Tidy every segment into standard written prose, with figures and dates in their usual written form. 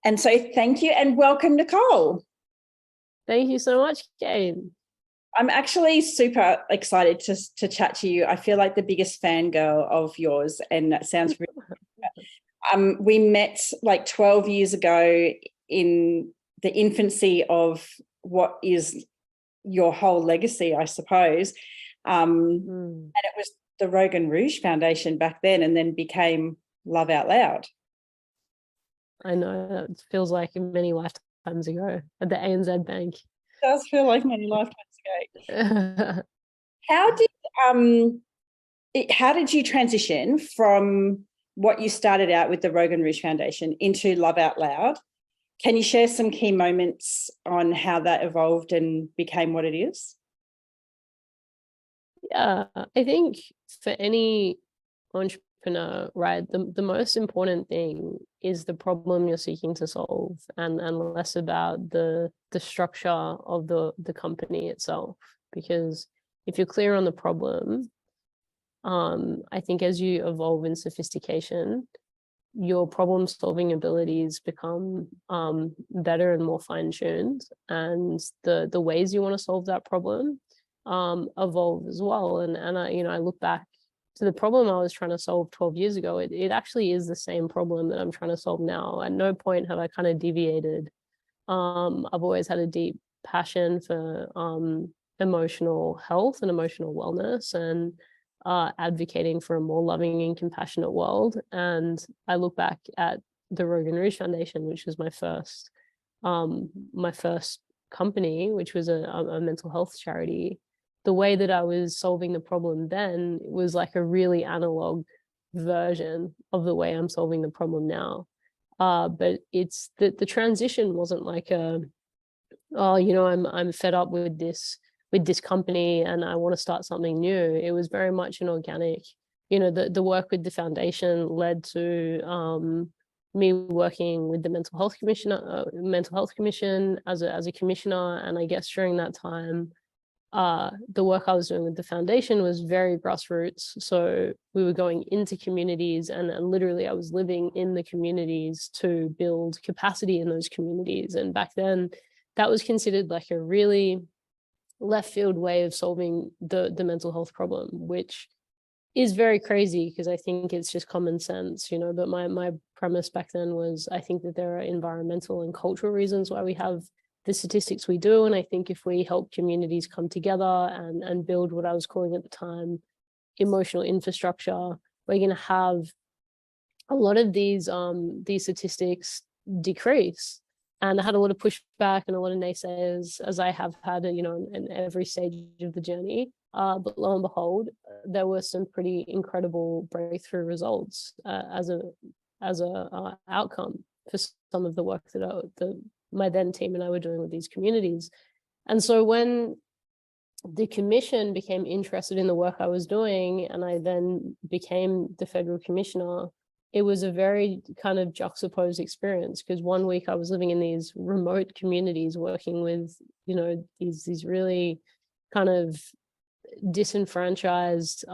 And so thank you and welcome, Nicole. Thank you so much, Kate. I'm actually super excited to chat to you. I feel like the biggest fangirl of yours, and that sounds really we met like 12 years ago in the infancy of what is your whole legacy, I suppose. And it was the Rogan Rouge Foundation back then, and then became Love Out Loud. I know, it feels like many lifetimes ago at the ANZ Bank. It does feel like many lifetimes ago. How did you transition from what you started out with the Rogan Rouge Foundation into Love Out Loud? Can you share some key moments on how that evolved and became what it is? Yeah, I think for any entrepreneur, right, the most important thing is the problem you're seeking to solve, and less about the structure of the company itself. Because if you're clear on the problem, I think as you evolve in sophistication, your problem solving abilities become better and more fine-tuned, and the ways you want to solve that problem evolve as well. And I look back to the problem I was trying to solve 12 years ago. It actually is the same problem that I'm trying to solve now. At no point have I kind of deviated. I've always had a deep passion for emotional health and emotional wellness, and advocating for a more loving and compassionate world. And I look back at the Rogan Rouge Foundation, which was my first company, which was a mental health charity. The way that I was solving the problem then was like a really analog version of the way I'm solving the problem now. But it's the transition wasn't like I'm fed up with this company and I want to start something new. It was very much an organic, the work with the foundation led to me working with the mental health commission as a commissioner. And I guess during that time, the work I was doing with the foundation was very grassroots. So we were going into communities, and literally I was living in the communities to build capacity in those communities. And back then that was considered like a really left field way of solving the mental health problem, which is very crazy because I think it's just common sense, but my premise back then was I think that there are environmental and cultural reasons why we have the statistics we do. And I think if we help communities come together and build what I was calling at the time emotional infrastructure, we're going to have a lot of these statistics decrease. And I had a lot of pushback and a lot of naysayers, as I have had, in every stage of the journey. But lo and behold, there were some pretty incredible breakthrough results as a outcome for some of the work that my then team and I were doing with these communities. And so when the commission became interested in the work I was doing, and I then became the federal commissioner, it was a very kind of juxtaposed experience, because one week I was living in these remote communities working with, these really kind of disenfranchised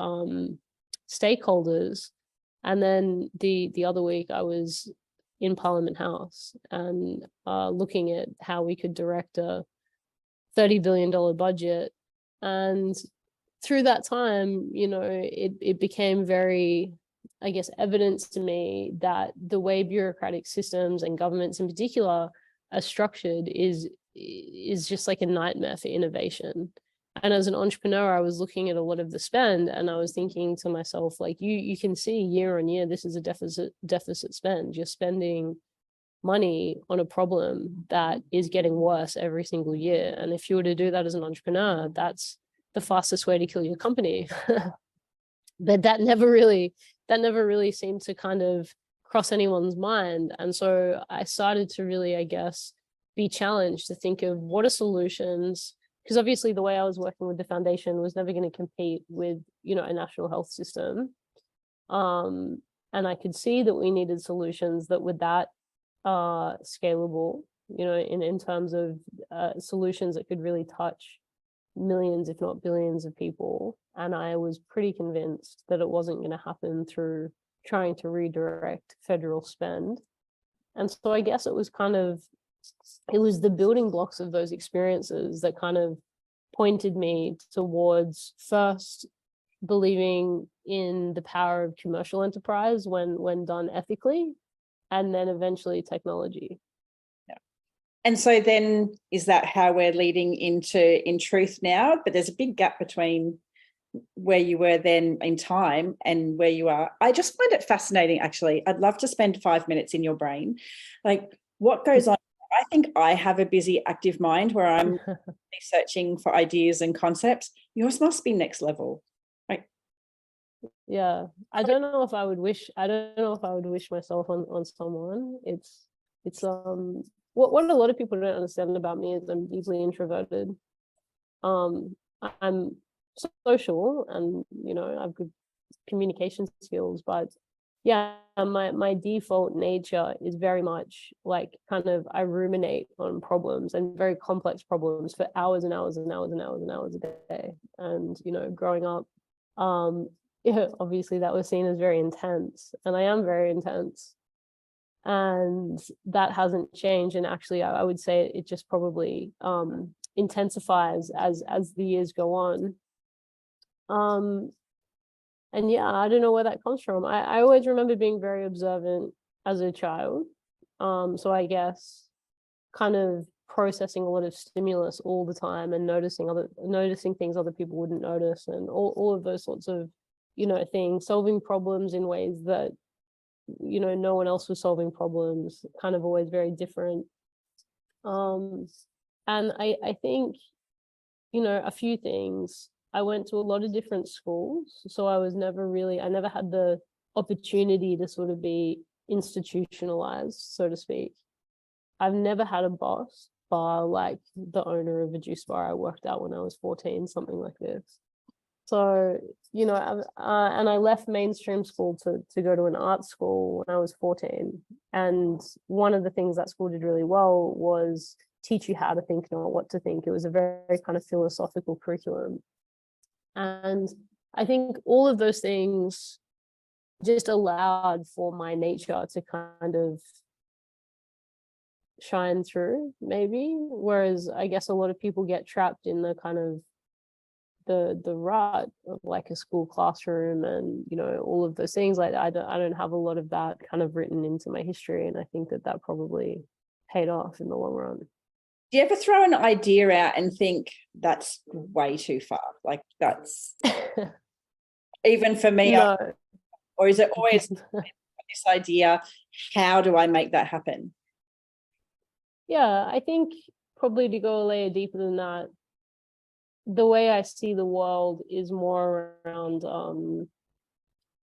stakeholders. And then the other week I was in Parliament House and looking at how we could direct a $30 billion budget. And through that time, it became very, I guess, evidence to me that the way bureaucratic systems and governments in particular are structured is just like a nightmare for innovation. And as an entrepreneur, I was looking at a lot of the spend and I was thinking to myself, like, you can see year on year, this is a deficit spend. You're spending money on a problem that is getting worse every single year. And if you were to do that as an entrepreneur, that's the fastest way to kill your company. But that never really seemed to kind of cross anyone's mind. And so I started to really, I guess, be challenged to think of what are solutions, because obviously the way I was working with the foundation was never going to compete with, a national health system. And I could see that we needed solutions that were that scalable, in terms of solutions that could really touch millions, if not billions of people. And I was pretty convinced that it wasn't going to happen through trying to redirect federal spend. And so I guess it was the building blocks of those experiences that kind of pointed me towards first believing in the power of commercial enterprise when done ethically, and then eventually technology. Yeah. And so then is that how we're leading into In Truth now? But there's a big gap between where you were then in time and where you are. I just find it fascinating, actually. I'd love to spend 5 minutes in your brain. Like, what goes on? I think I have a busy, active mind where I'm researching for ideas and concepts. Yours must be next level. Right? Yeah. I don't know if I would wish myself on someone. It's what a lot of people don't understand about me is I'm deeply introverted. I'm social and, I have good communication skills, but yeah, my default nature is very much like kind of I ruminate on problems and very complex problems for hours and hours and hours and hours and hours a day. And, growing up, yeah, obviously that was seen as very intense, and I am very intense. And that hasn't changed. And actually, I would say it just probably intensifies as the years go on. And yeah, I don't know where that comes from. I always remember being very observant as a child. So I guess kind of processing a lot of stimulus all the time and noticing things other people wouldn't notice, and all of those sorts of, things, solving problems in ways that, no one else was solving problems, kind of always very different. And I think, a few things. I went to a lot of different schools, so I never had the opportunity to sort of be institutionalized, so to speak. I've never had a boss, bar like the owner of a juice bar I worked at when I was 14, something like this. So, and I left mainstream school to go to an art school when I was 14. And one of the things that school did really well was teach you how to think, not what to think. It was a very kind of philosophical curriculum. And I think all of those things just allowed for my nature to kind of shine through, maybe. Whereas I guess a lot of people get trapped in the kind of the rut of like a school classroom and, all of those things. Like I don't have a lot of that kind of written into my history. And I think that probably paid off in the long run. Do you ever throw an idea out and think that's way too far? Like that's even for me, No. or is it always this idea, how do I make that happen? Yeah, I think probably to go a layer deeper than that, the way I see the world is more around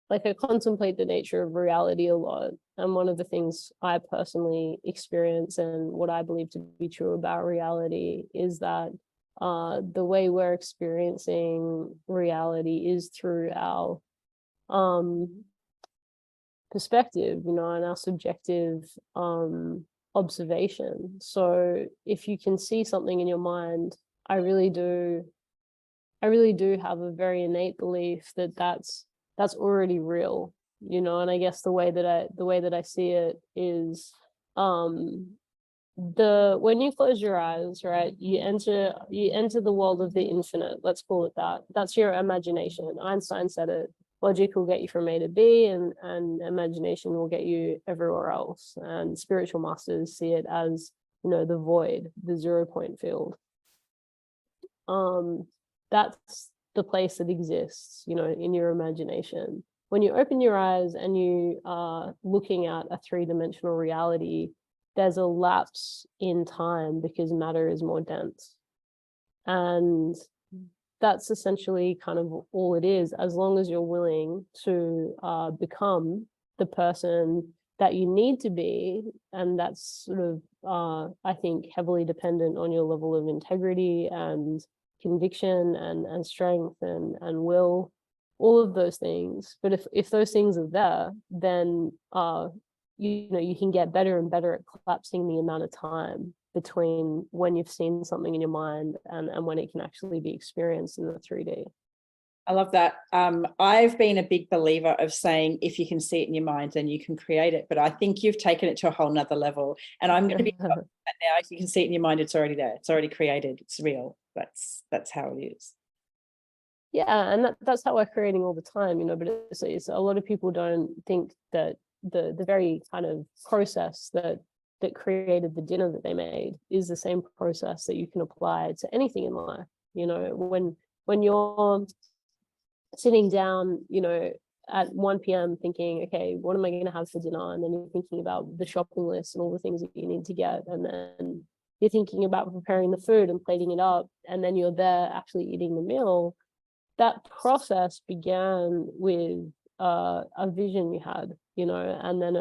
like I contemplate the nature of reality a lot. And one of the things I personally experience and what I believe to be true about reality is that the way we're experiencing reality is through our perspective, and our subjective observation. So if you can see something in your mind, I really do have a very innate belief that that's already real, and I guess the way that I see it is when you close your eyes, right, you enter the world of the infinite, let's call it that. That's your imagination. Einstein said it. Logic will get you from A to B, and imagination will get you everywhere else. And spiritual masters see it as, the void, the 0 point field. That's the place that exists, in your imagination. When you open your eyes and you are looking at a 3-dimensional reality, there's a lapse in time because matter is more dense. And that's essentially kind of all it is, as long as you're willing to become the person that you need to be. And that's sort of, I think, heavily dependent on your level of integrity and conviction and strength and will, all of those things. But if those things are there, then you can get better and better at collapsing the amount of time between when you've seen something in your mind and when it can actually be experienced in the 3D. I love that. I've been a big believer of saying, if you can see it in your mind, then you can create it. But I think you've taken it to a whole nother level. And I'm going to be that now. If you can see it in your mind, it's already there. It's already created. It's real. That's how it is. Yeah, and that's how we're creating all the time, but it's a lot of people don't think that the very kind of process that created the dinner that they made is the same process that you can apply to anything in life. When you're sitting down, at 1 p.m. thinking, okay, what am I going to have for dinner? And then you're thinking about the shopping list and all the things that you need to get. And then you're thinking about preparing the food and plating it up. And then you're there actually eating the meal. That process began with a vision you had, and then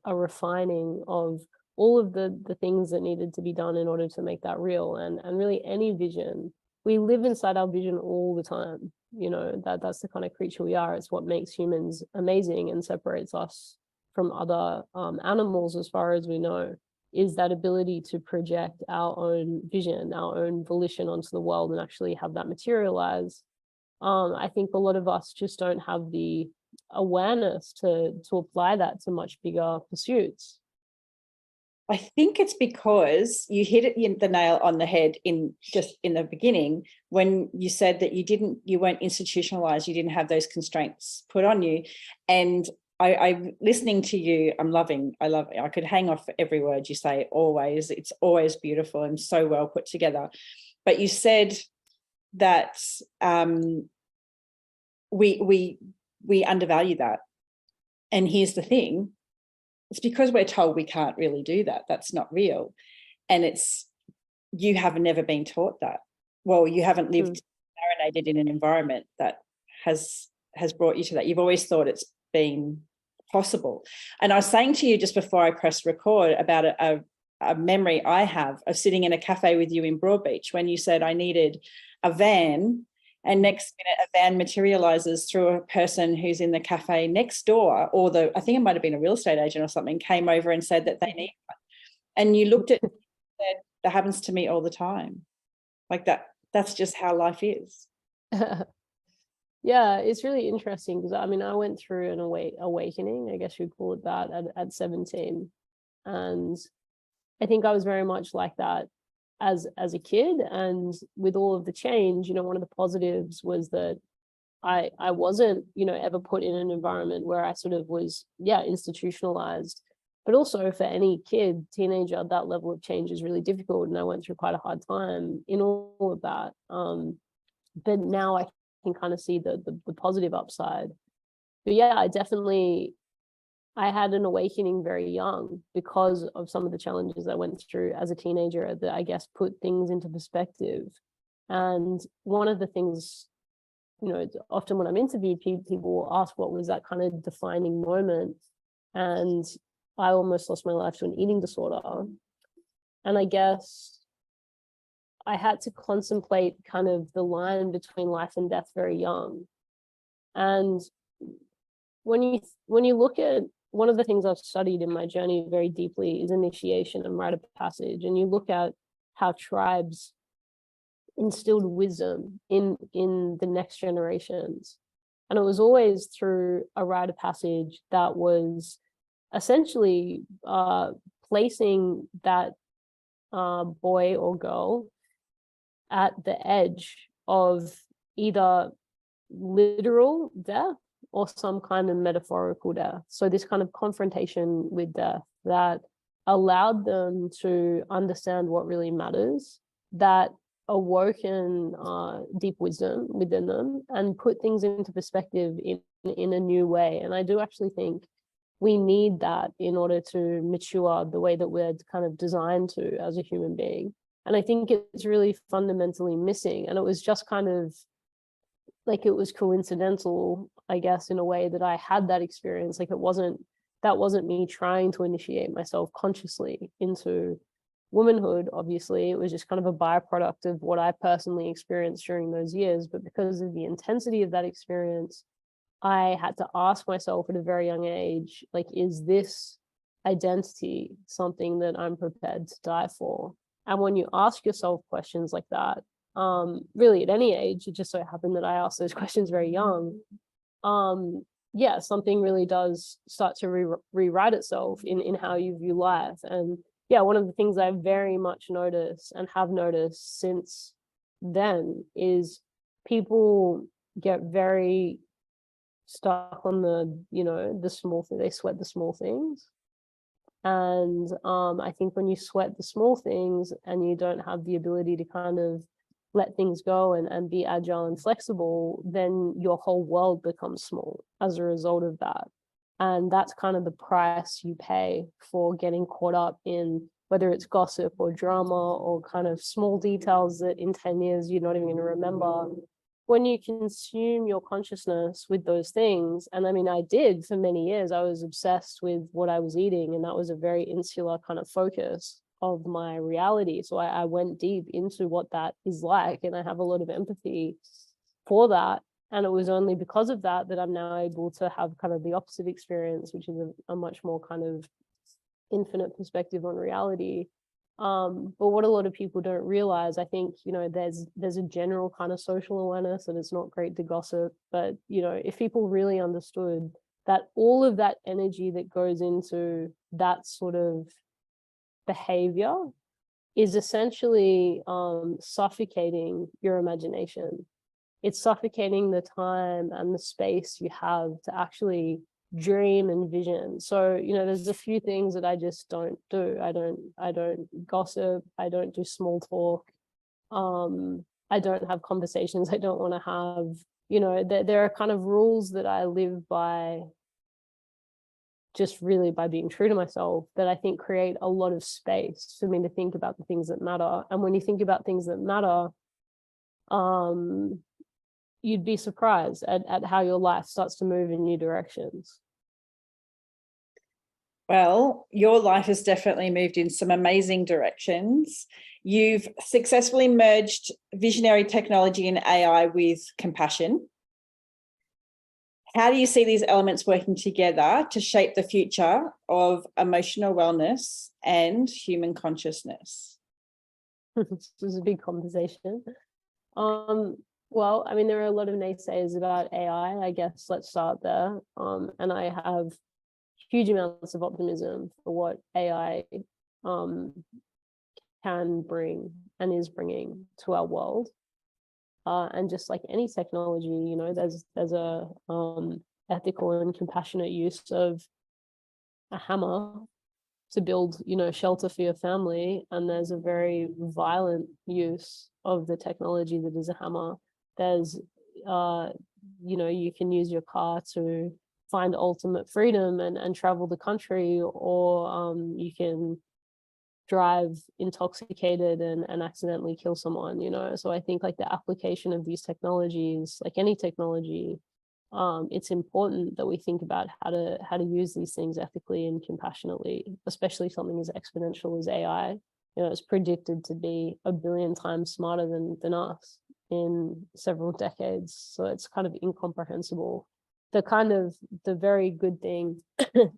a refining of all of the things that needed to be done in order to make that real. And really any vision, we live inside our vision all the time. That's the kind of creature we are. It's what makes humans amazing and separates us from other animals, as far as we know, is that ability to project our own vision, our own volition onto the world and actually have that materialize. I think a lot of us just don't have the awareness to apply that to much bigger pursuits. I think it's because you hit the nail on the head in the beginning when you said that you weren't institutionalized, you didn't have those constraints put on you. And I listening to you, I love it. I could hang off every word you say. Always, it's always beautiful and so well put together. But you said that we undervalue that. And here's the thing. It's because we're told we can't really do that. That's not real. And you have never been taught that. Well, you haven't lived marinated in an environment that has brought you to that. You've always thought it's been possible. And I was saying to you just before I pressed record about a memory I have of sitting in a cafe with you in Broadbeach when you said I needed a van. And next minute, a van materializes through a person who's in the cafe next door, or I think it might have been a real estate agent or something, came over and said that they need one. And you looked at it and said, that happens to me all the time. Like that's just how life is. Yeah, it's really interesting because I went through an awakening, I guess you'd call it that, at 17. And I think I was very much like that as a kid. And with all of the change, one of the positives was that I wasn't, ever put in an environment where I sort of was, institutionalized. But also for any kid, teenager, that level of change is really difficult. And I went through quite a hard time in all of that. But now I can kind of see the positive upside. But yeah, I had an awakening very young because of some of the challenges I went through as a teenager that I guess put things into perspective. And one of the things, often when I'm interviewed, people will ask what was that kind of defining moment. And I almost lost my life to an eating disorder. And I guess I had to contemplate kind of the line between life and death very young. And when you look at, one of the things I've studied in my journey very deeply is initiation and rite of passage. And you look at how tribes instilled wisdom in the next generations. And it was always through a rite of passage that was essentially placing that boy or girl at the edge of either literal death or some kind of metaphorical death. So this kind of confrontation with death that allowed them to understand what really matters, that awoken deep wisdom within them and put things into perspective in a new way. And I do actually think we need that in order to mature the way that we're kind of designed to as a human being. And I think it's really fundamentally missing. And it was just kind of like, it was coincidental, I guess, in a way that I had that experience. Like that wasn't me trying to initiate myself consciously into womanhood. Obviously, it was just kind of a byproduct of what I personally experienced during those years. But because of the intensity of that experience, I had to ask myself at a very young age, like, is this identity something that I'm prepared to die for? And when you ask yourself questions like that, really at any age. It just so happened that I asked those questions very young. Yeah, something really does start to rewrite itself in how you view life. And yeah, one of the things I very much notice and have noticed since then is people get very stuck on the small thing. They sweat the small things. And I think when you sweat the small things and you don't have the ability to kind of let things go and be agile and flexible, then your whole world becomes small as a result of that. And that's kind of the price you pay for getting caught up in whether it's gossip or drama or kind of small details that in 10 years you're not even going to remember. When you consume your consciousness with those things, and I mean, I did for many years, I was obsessed with what I was eating, and that was a very insular kind of focus of my reality. So I went deep into what that is like, and I have a lot of empathy for that. And it was only because of that that I'm now able to have kind of the opposite experience, which is a much more kind of infinite perspective on reality. But what a lot of people don't realize, I think, there's a general kind of social awareness, and it's not great to gossip, but if people really understood that all of that energy that goes into that sort of behavior is essentially suffocating your imagination. It's suffocating the time and the space you have to actually dream and vision. So there's a few things that I just don't do. I don't gossip. I don't do small talk. I don't have conversations I don't want to have. There are kind of rules that I live by, just really by being true to myself, that I think create a lot of space for me to think about the things that matter. And when you think about things that matter, you'd be surprised at how your life starts to move in new directions. Well, your life has definitely moved in some amazing directions. You've successfully merged visionary technology and AI with compassion. How do you see these elements working together to shape the future of emotional wellness and human consciousness? This is a big conversation. Well, I mean, there are a lot of naysayers about AI. I guess let's start there. And I have huge amounts of optimism for what AI can bring and is bringing to our world. And just like any technology, there's a ethical and compassionate use of a hammer to build, shelter for your family, and there's a very violent use of the technology that is a hammer. There's, you can use your car to find ultimate freedom and travel the country, or you can drive intoxicated and accidentally kill someone. So I think like the application of these technologies, like any technology, it's important that we think about how to use these things ethically and compassionately, especially something as exponential as AI. It's predicted to be 1 billion times smarter than us in several decades. So it's kind of incomprehensible. The very good thing, the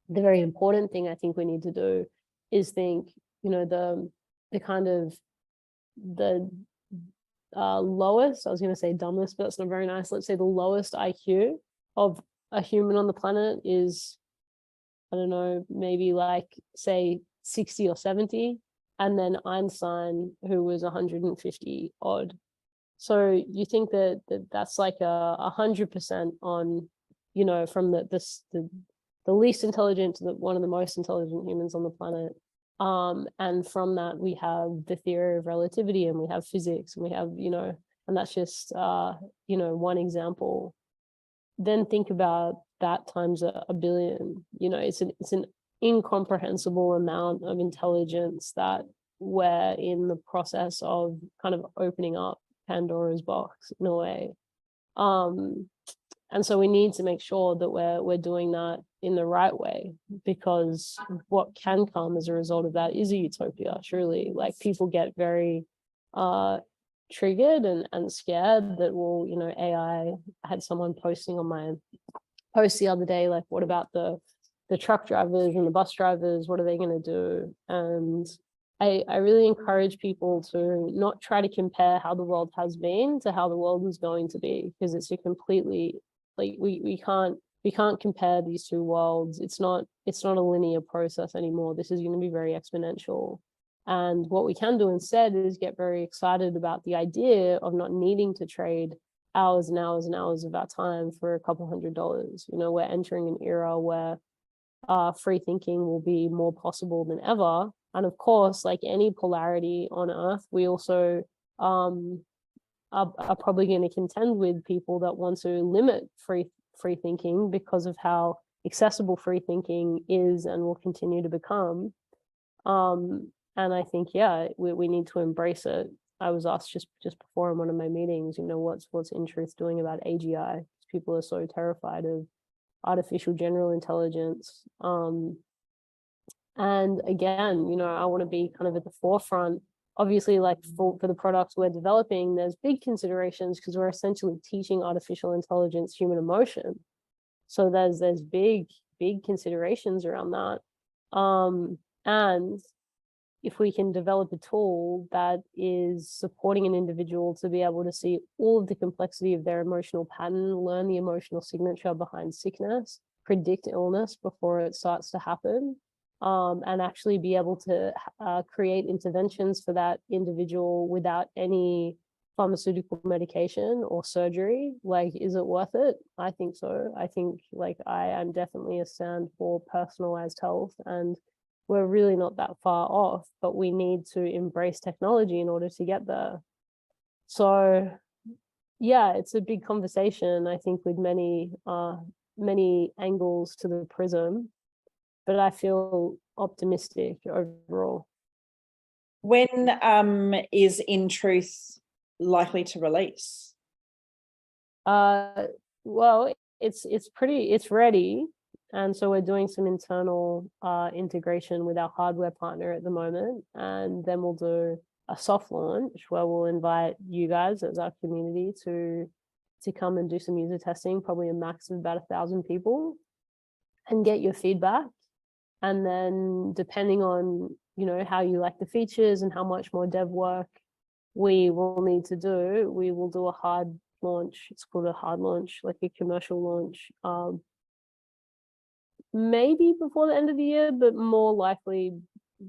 very important thing I think we need to do is think, the kind of the lowest, I was going to say dumbest, but that's not very nice. Let's say the lowest IQ of a human on the planet is, I don't know, maybe like say 60 or 70. And then Einstein, who was 150 odd. So you think that's like 100% on, from the least intelligent to one of the most intelligent humans on the planet. And from that, we have the theory of relativity, and we have physics, and we have, and that's just, one example. Then think about that times 1 billion. It's an incomprehensible amount of intelligence that we're in the process of kind of opening up Pandora's box in a way. And so we need to make sure that we're doing that in the right way, because what can come as a result of that is a utopia, truly. Like, people get very triggered and scared that, well, AI, had someone posting on my post the other day, like, what about the truck drivers and the bus drivers? What are they going to do? And I really encourage people to not try to compare how the world has been to how the world is going to be, because it's a completely, like, we can't compare these two worlds. It's not a linear process anymore. This is going to be very exponential. And what we can do instead is get very excited about the idea of not needing to trade hours and hours and hours of our time for a couple $100. You know, we're entering an era where free thinking will be more possible than ever. And of course, like any polarity on Earth, we also are probably going to contend with people that want to limit free thinking because of how accessible free thinking is and will continue to become. And I think, yeah, we need to embrace it. I was asked just before in one of my meetings, you know, what's Intruth doing about AGI? People are so terrified of artificial general intelligence. And again, you know, I want to be kind of at the forefront. Obviously, like for the products we're developing, there's big considerations because we're essentially teaching artificial intelligence human emotion. So there's big considerations around that. And if we can develop a tool that is supporting an individual to be able to see all of the complexity of their emotional pattern, learn the emotional signature behind sickness, predict illness before it starts to happen, and actually be able to create interventions for that individual without any pharmaceutical medication or surgery, like, is it worth it? I think so. I think, like, I am definitely a stand for personalized health, and we're really not that far off, but we need to embrace technology in order to get there. So yeah, it's a big conversation, I think, with many angles to the prism, but I feel optimistic overall. When is In Truth likely to release? Well, it's ready. And so we're doing some internal integration with our hardware partner at the moment. And then we'll do a soft launch where we'll invite you guys as our community to come and do some user testing, probably a max of about 1,000 people, and get your feedback. And then depending on, you know, how you like the features and how much more dev work we will need to do, we will do a hard launch. It's called a hard launch, like a commercial launch. Maybe before the end of the year, but more likely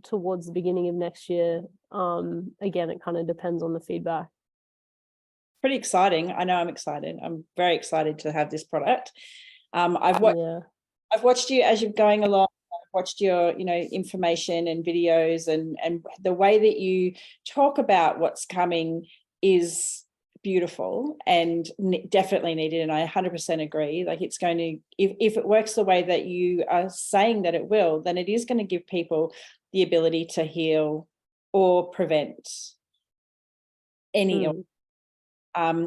towards the beginning of next year. Again, it kind of depends on the feedback. Pretty exciting. I know I'm excited. I'm very excited to have this product. I've watched you as you're going along. I've watched your, you know, information and videos, and the way that you talk about what's coming is beautiful and definitely needed. And I 100% agree. Like, it's going to, if it works the way that you are saying that it will, then it is going to give people the ability to heal or prevent any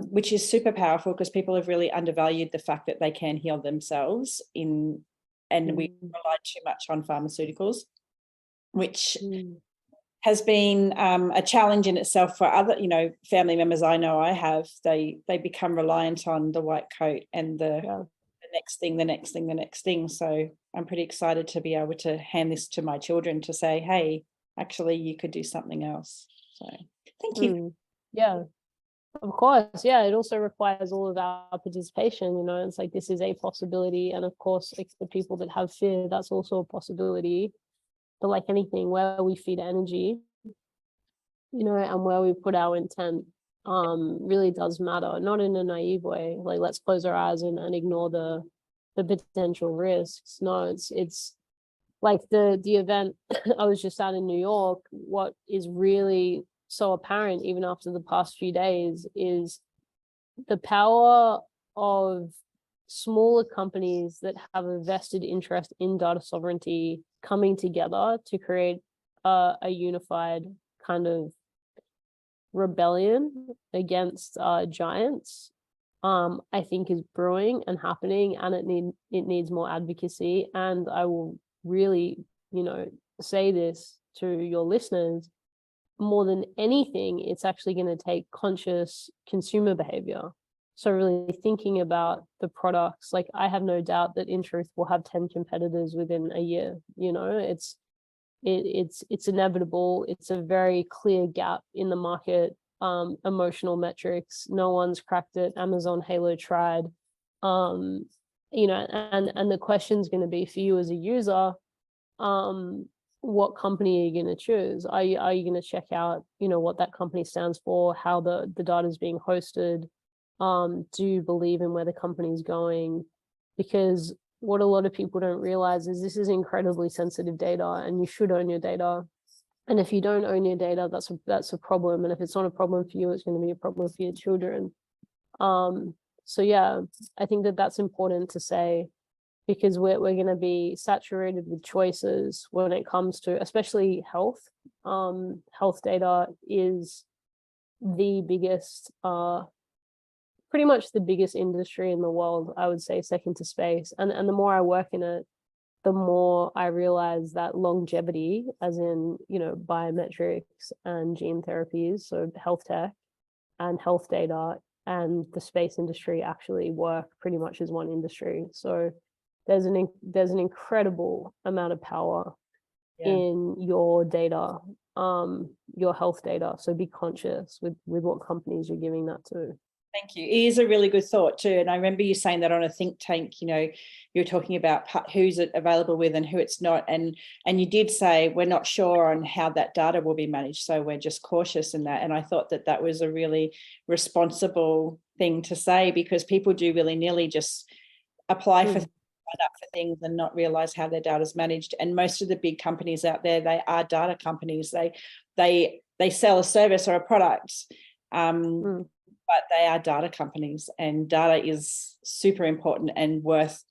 which is super powerful, because people have really undervalued the fact that they can heal themselves and we rely too much on pharmaceuticals, which has been a challenge in itself for other, you know, family members I know I have. They become reliant on the white coat and the next thing. So I'm pretty excited to be able to hand this to my children to say, hey, actually, you could do something else. So thank you. Yeah, of course. Yeah, it also requires all of our participation. You know, it's like, this is a possibility. And of course, like, the people that have fear, that's also a possibility. But like anything, where we feed energy, you know, and where we put our intent really does matter. Not in a naive way, like, let's close our eyes and ignore the potential risks. No, it's like the event I was just at in New York. What is really so apparent, even after the past few days, is the power of smaller companies that have a vested interest in data sovereignty coming together to create a unified kind of rebellion against giants. I think is brewing and happening, and it needs more advocacy. And I will really, you know, say this to your listeners, more than anything, it's actually going to take conscious consumer behavior. So really thinking about the products, like, I have no doubt that In Truth will have 10 competitors within a year. You know, it's inevitable. It's a very clear gap in the market. Emotional metrics, no one's cracked it. Amazon Halo tried. You know, and the question's going to be for you as a user, what company are you going to choose? Are you going to check out, you know, what that company stands for, how the data is being hosted? Do you believe in where the company is going? Because what a lot of people don't realize is this is incredibly sensitive data, and you should own your data. And if you don't own your data, that's a problem. And if it's not a problem for you, it's going to be a problem for your children. So yeah, I think that's important to say, because we're going to be saturated with choices when it comes to, especially health. Health data is the biggest, pretty much the biggest industry in the world, I would say, second to space. And the more I work in it, the more I realize that longevity, as in, you know, biometrics and gene therapies, so health tech and health data and the space industry actually work pretty much as one industry. So there's an incredible amount of power in your data, your health data. So be conscious with what companies you're giving that to. Thank you. It is a really good thought too. And I remember you saying that on a think tank, you know, you're talking about who's it available with and who it's not. And you did say we're not sure on how that data will be managed. So we're just cautious in that. And I thought that was a really responsible thing to say, because people do willy-nilly just apply for sign up for things and not realize how their data is managed. And most of the big companies out there, they are data companies. They sell a service or a product. But they are data companies, and data is super important and worth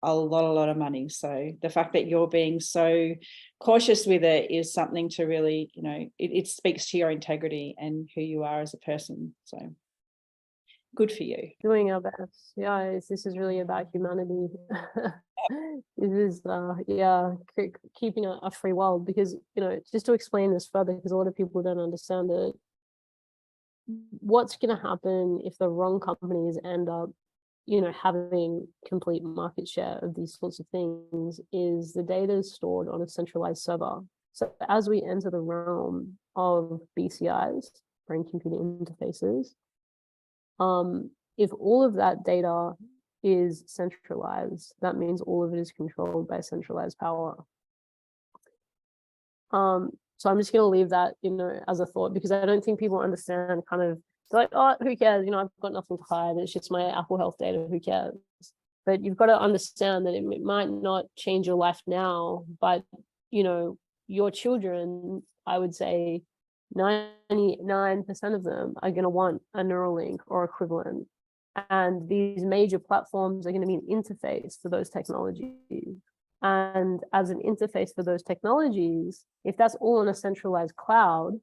a lot of money. So the fact that you're being so cautious with it is something to really, you know, it speaks to your integrity and who you are as a person. So good for you. Doing our best. Yeah, this is really about humanity. It is, keeping a free world, because, you know, just to explain this further, because a lot of people don't understand it, what's going to happen if the wrong companies end up, you know, having complete market share of these sorts of things, is the data is stored on a centralized server. So as we enter the realm of BCIs, brain computer interfaces, if all of that data is centralized, that means all of it is controlled by centralized power. So I'm just going to leave that, you know, as a thought, because I don't think people understand kind of, like, oh, who cares? You know, I've got nothing to hide. It's just my Apple Health data. Who cares? But you've got to understand that it might not change your life now, but, you know, your children, I would say 99% of them are going to want a Neuralink or equivalent. And these major platforms are going to be an interface for those technologies. And as an interface for those technologies, if that's all in a centralized cloud,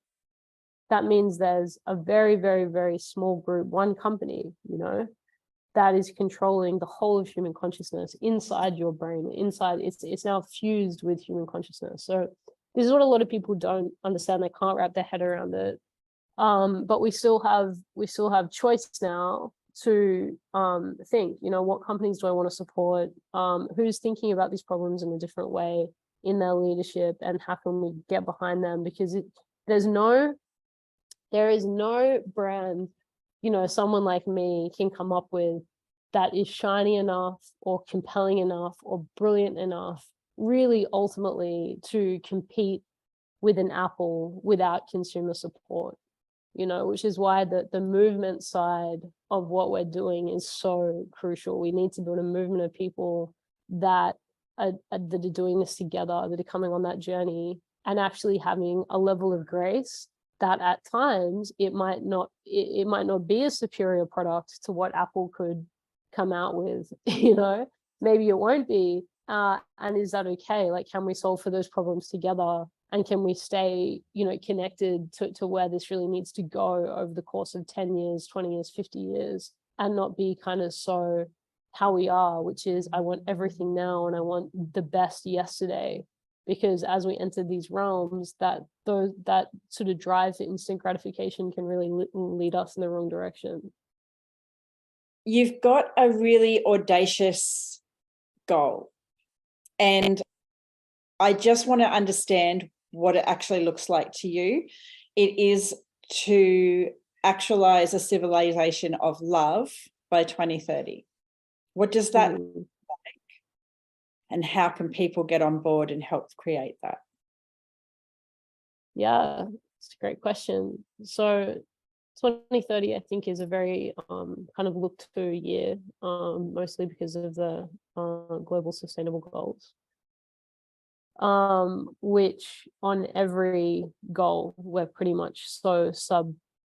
that means there's a very, very, very small group, one company, you know, that is controlling the whole of human consciousness inside your brain, inside, it's now fused with human consciousness. So this is what a lot of people don't understand. They can't wrap their head around it. But we still have choice now to think, you know, what companies do I want to support? Who's thinking about these problems in a different way in their leadership, and how can we get behind them? Because there is no brand, you know, someone like me can come up with that is shiny enough or compelling enough or brilliant enough, really ultimately, to compete with an Apple without consumer support. You know, which is why the movement side of what we're doing is so crucial. We need to build a movement of people that are doing this together, that are coming on that journey, and actually having a level of grace that at times it might not be a superior product to what Apple could come out with. You know, maybe it won't be. And is that okay? Like, can we solve for those problems together? And can we stay, you know, connected to where this really needs to go over the course of 10 years, 20 years, 50 years, and not be kind of so how we are, which is I want everything now and I want the best yesterday. Because as we enter these realms, that sort of drive for instant gratification can really lead us in the wrong direction. You've got a really audacious goal. And I just want to understand what it actually looks like to you. It is to actualize a civilization of love by 2030. What does that look like? And how can people get on board and help create that? Yeah, it's a great question. So 2030, I think, is a very kind of looked to year, mostly because of the global sustainable goals, which on every goal we're pretty much so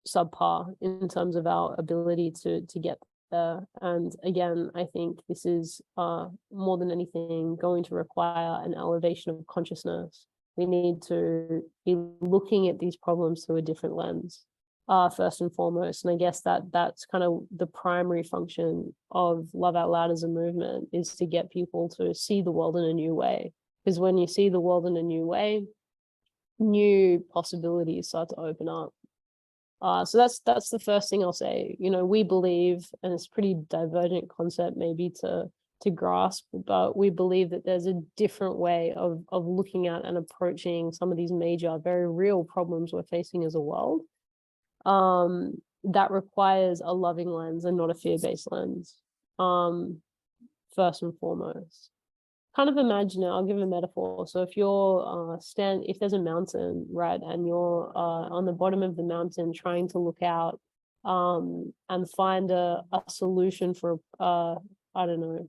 subpar in terms of our ability to get there. And again, I think this is more than anything going to require an elevation of consciousness. We need to be looking at these problems through a different lens, first and foremost. And I guess that's kind of the primary function of Love Out Loud as a movement, is to get people to see the world in a new way. Because when you see the world in a new way, new possibilities start to open up. So that's the first thing I'll say. You know, we believe, and it's a pretty divergent concept maybe to grasp, but we believe that there's a different way of looking at and approaching some of these major, very real problems we're facing as a world, that requires a loving lens and not a fear-based lens, first and foremost. Kind of imagine it, I'll give a metaphor. So if you're if there's a mountain, right, and you're on the bottom of the mountain trying to look out and find a solution for I don't know,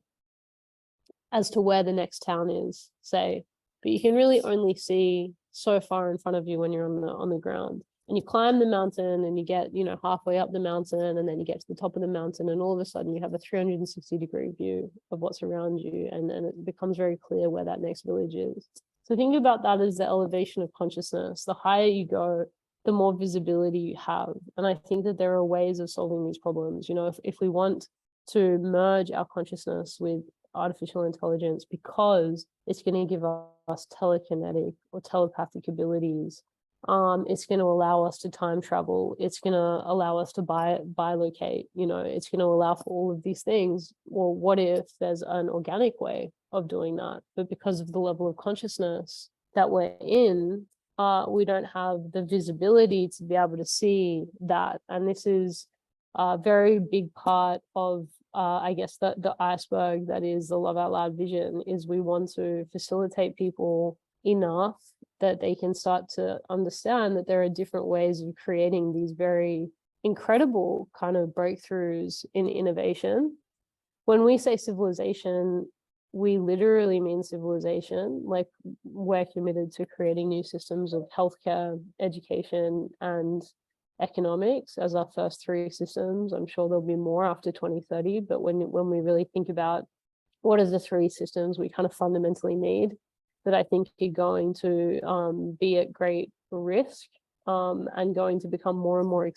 as to where the next town is, say, but you can really only see so far in front of you when you're on the ground. And you climb the mountain and you get, you know, halfway up the mountain, and then you get to the top of the mountain, and all of a sudden you have a 360-degree view of what's around you, and then it becomes very clear where that next village is. So think about that as the elevation of consciousness. The higher you go, the more visibility you have. And I think that there are ways of solving these problems. You know, if we want to merge our consciousness with artificial intelligence, because it's going to give us telekinetic or telepathic abilities, it's going to allow us to time travel, it's going to allow us to bilocate, you know, it's going to allow for all of these things. Well, what if there's an organic way of doing that, but because of the level of consciousness that we're in, we don't have the visibility to be able to see that. And this is a very big part of I guess the iceberg that is the Love Out Loud vision, is we want to facilitate people enough that they can start to understand that there are different ways of creating these very incredible kind of breakthroughs in innovation. When we say civilization, we literally mean civilization. Like, we're committed to creating new systems of healthcare, education, and economics as our first three systems. I'm sure there'll be more after 2030, but when we really think about what are the three systems we kind of fundamentally need, that I think are going to be at great risk and going to become more and more,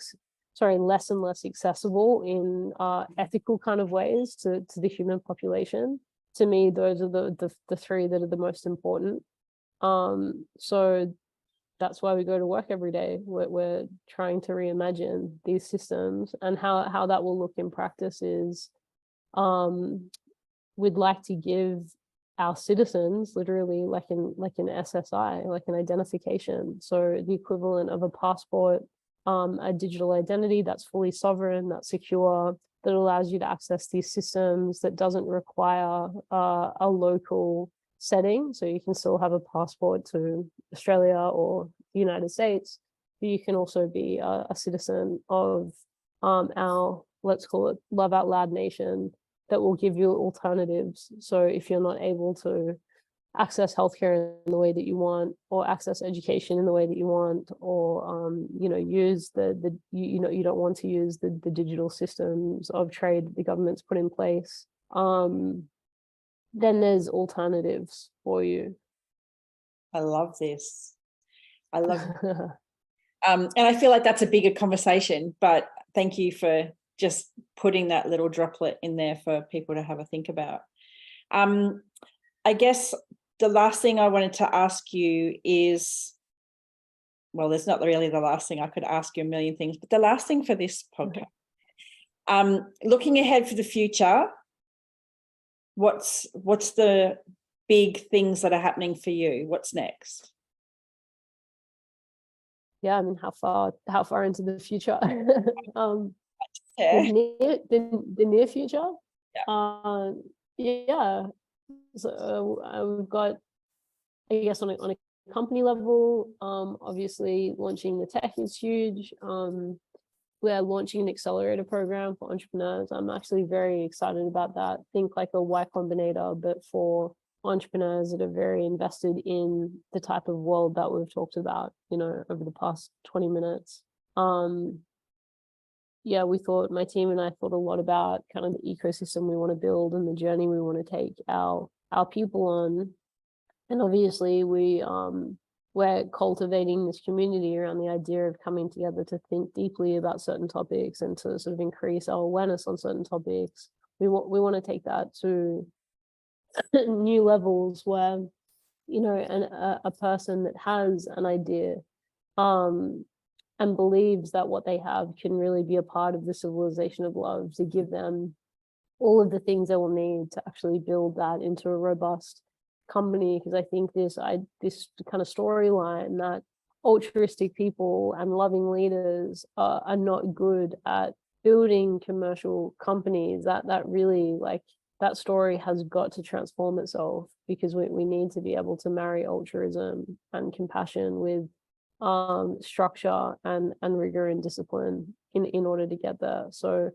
less and less accessible in ethical kind of ways to the human population. To me, those are the three that are the most important. So that's why we go to work every day. We're trying to reimagine these systems, and how that will look in practice is we'd like to give our citizens literally like an SSI, like an identification. So the equivalent of a passport, a digital identity that's fully sovereign, that's secure, that allows you to access these systems, that doesn't require a local setting. So you can still have a passport to Australia or the United States, but you can also be a citizen of our, let's call it, Love Out Loud nation, that will give you alternatives. So if you're not able to access healthcare in the way that you want, or access education in the way that you want, or you know, use you don't want to use the digital systems of trade that the government's put in place, then there's alternatives for you. I love this. I love it. And I feel like that's a bigger conversation, but thank you for just putting that little droplet in there for people to have a think about. I guess the last thing I wanted to ask you is, well, there's not really the last thing. I could ask you a million things, but the last thing for this podcast, looking ahead for the future, what's the big things that are happening for you? What's next? Yeah, I mean, how far into the future? Yeah. The near future. Yeah. Yeah. So we've got, I guess, on a company level, obviously launching the tech is huge. We're launching an accelerator program for entrepreneurs. I'm actually very excited about that. Think like a Y Combinator, but for entrepreneurs that are very invested in the type of world that we've talked about, over the past 20 minutes. Yeah, my team and I thought a lot about kind of the ecosystem we want to build and the journey we want to take our people on. And obviously we're cultivating this community around the idea of coming together to think deeply about certain topics and to sort of increase our awareness on certain topics. We want to take that to new levels where, a person that has an idea and believes that what they have can really be a part of the civilization of love, to give them all of the things they will need to actually build that into a robust company. Because I think this kind of storyline that altruistic people and loving leaders are not good at building commercial companies, that really, like, that story has got to transform itself, because we need to be able to marry altruism and compassion with structure and rigor and discipline in order to get there. So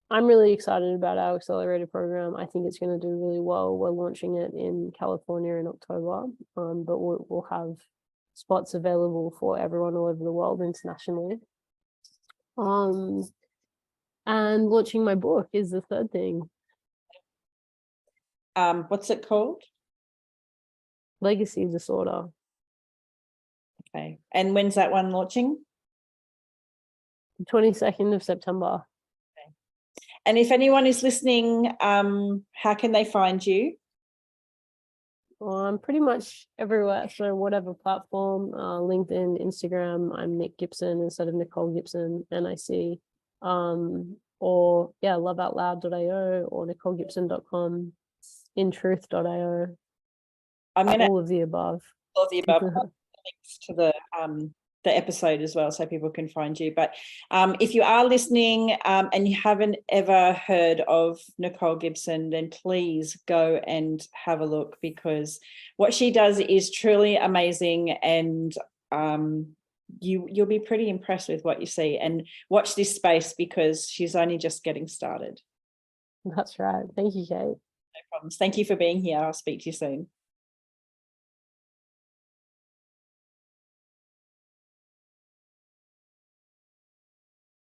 I'm really excited about our accelerator program. I think it's going to do really well. We're launching it in California in October, but we'll have spots available for everyone all over the world internationally. And launching my book is the third thing. What's it called? Legacy Disorder. Okay. And when's that one launching? 22nd of September. Okay. And if anyone is listening, how can they find you? Well, I'm pretty much everywhere. So whatever platform, LinkedIn, Instagram, I'm Nick Gibson instead of Nicole Gibson, NIC. Or loveoutloud.io or nicolegibson.com, intruth.io. I'm going to all of the above. All of the above. Links to the episode as well, so people can find you. But if you are listening and you haven't ever heard of Nicole Gibson, then please go and have a look, because what she does is truly amazing, and you'll be pretty impressed with what you see. And watch this space, because she's only just getting started. That's right. Thank you, Kate. No problems. Thank you for being here. I'll speak to you soon.